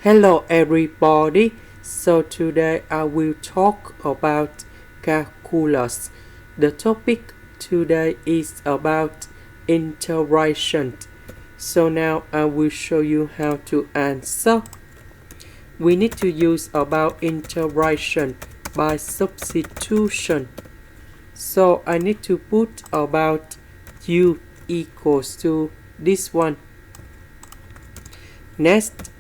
Hello everybody, so today I will talk about calculus. The topic today is about integration. So now I will show you how to answer. We need to use about integration by substitution. So I need to put about u equals to this one. Next,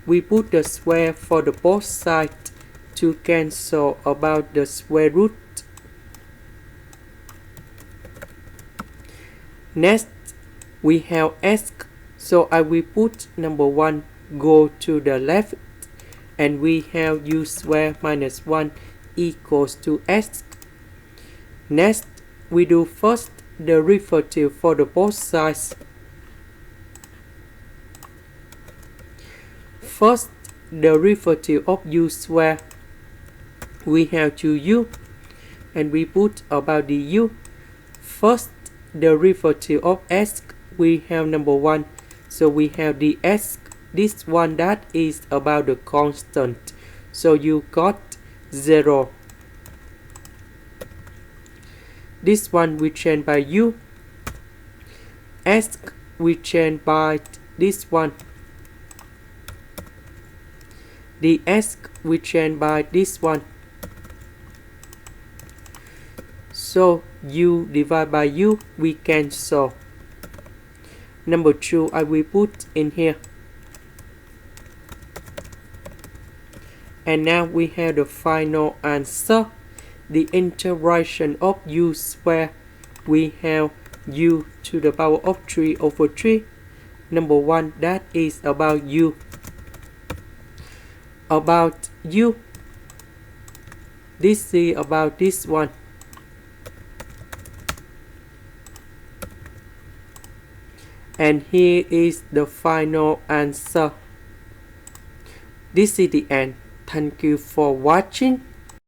we put the square for the both sides to cancel about the square root. Next, we have s, so I will put number 1 go to the left, and we have u squared minus 1 equals to s. Next, we do first the derivative for the both sides. First, the derivative of u squared, we have 2u, and we put about the u. First, the derivative of s, we have number 1, so we have the s, this one that is about the constant, so you got 0. This one we change by u, s we change by this one, the s we change by this one, so u divided by u we cancel. Number 2 I will put in here, and now we have the final answer. The integration of u squared, we have u to the power of 3 over 3. Number 1, that is about u. About u, this is about this one. And here is the final answer. This is the end. Thank you for watching.